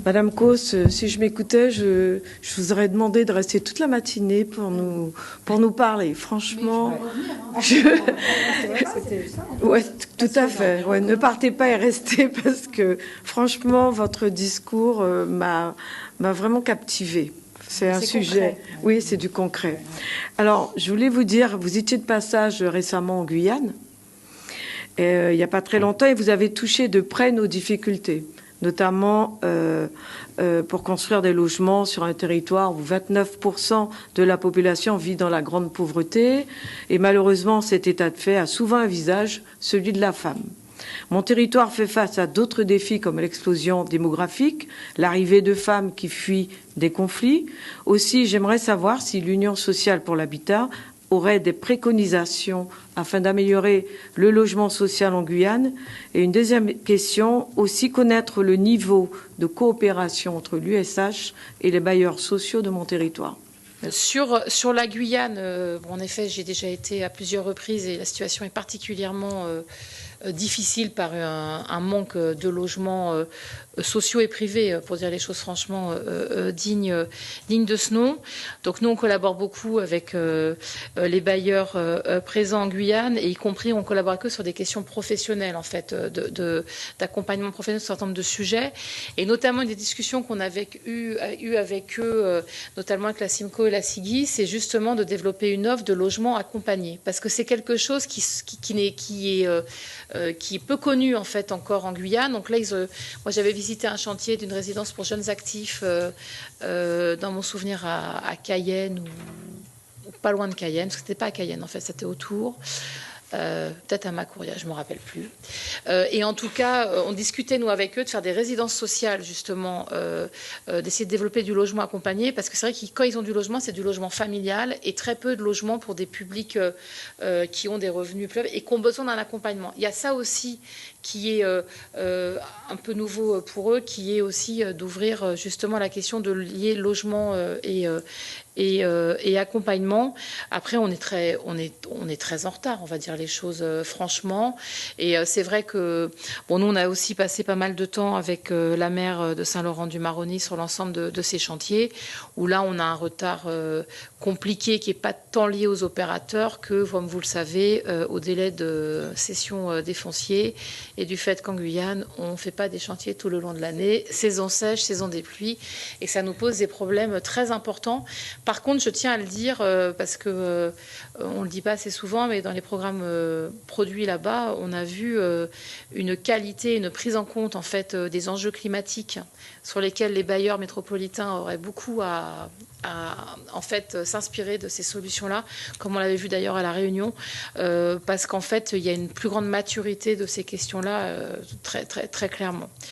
Madame Causse, si je m'écoutais, je vous aurais demandé de rester toute la matinée pour nous parler. Franchement, ouais, tout à fait. Ouais, ne partez pas et restez parce que franchement, votre discours m'a vraiment captivée. C'est un sujet. Concret. Oui, c'est du concret. Alors, je voulais vous dire, vous étiez de passage récemment en Guyane, il n'y a pas très longtemps, et vous avez touché de près nos difficultés, notamment pour construire des logements sur un territoire où 29% de la population vit dans la grande pauvreté. Et malheureusement, cet état de fait a souvent un visage, celui de la femme. Mon territoire fait face à d'autres défis comme l'explosion démographique, l'arrivée de femmes qui fuient des conflits. Aussi, j'aimerais savoir si l'Union sociale pour l'habitat aurait des préconisations afin d'améliorer le logement social en Guyane. Et une deuxième question, aussi connaître le niveau de coopération entre l'USH et les bailleurs sociaux de mon territoire. Sur la Guyane, en effet, j'ai déjà été à plusieurs reprises et la situation est particulièrement difficile par un manque de logements sociaux et privés, pour dire les choses franchement, dignes de ce nom. Donc nous, on collabore beaucoup avec les bailleurs présents en Guyane, et y compris, on collabore avec eux sur des questions professionnelles, en fait, d'accompagnement professionnel sur un certain nombre de sujets, et notamment des discussions qu'on avait eues avec eux, notamment avec la CIMCO et la SIGI, c'est justement de développer une offre de logement accompagné, parce que c'est quelque chose qui est peu connu en fait encore en Guyane. Donc là, moi j'avais visité un chantier d'une résidence pour jeunes actifs dans mon souvenir à Cayenne ou pas loin de Cayenne, parce que c'était pas à Cayenne en fait, c'était autour. Peut-être à Macouria, je ne me rappelle plus. Et en tout cas, on discutait, nous, avec eux, de faire des résidences sociales, justement, d'essayer de développer du logement accompagné, parce que c'est vrai que quand ils ont du logement, c'est du logement familial, et très peu de logement pour des publics qui ont des revenus plus et qui ont besoin d'un accompagnement. Il y a ça aussi qui est un peu nouveau pour eux, qui est aussi d'ouvrir justement la question de lier logement et accompagnement. Après, on est très en retard, on va dire les choses franchement. Et c'est vrai que nous, on a aussi passé pas mal de temps avec la maire de Saint-Laurent-du-Maroni sur l'ensemble de ces chantiers, où là, on a un retard compliqué qui n'est pas tant lié aux opérateurs que, comme vous le savez, au délai de cession des fonciers et du fait qu'en Guyane, on ne fait pas des chantiers tout le long de l'année, saison sèche, saison des pluies, et ça nous pose des problèmes très importants. Par contre, je tiens à le dire parce que on ne le dit pas assez souvent, mais dans les programmes produits là-bas, on a vu une qualité, une prise en compte en fait des enjeux climatiques sur lesquels les bailleurs métropolitains auraient beaucoup à en fait s'inspirer de ces solutions-là, comme on l'avait vu d'ailleurs à La Réunion, parce qu'en fait, il y a une plus grande maturité de ces questions-là très, très, très clairement.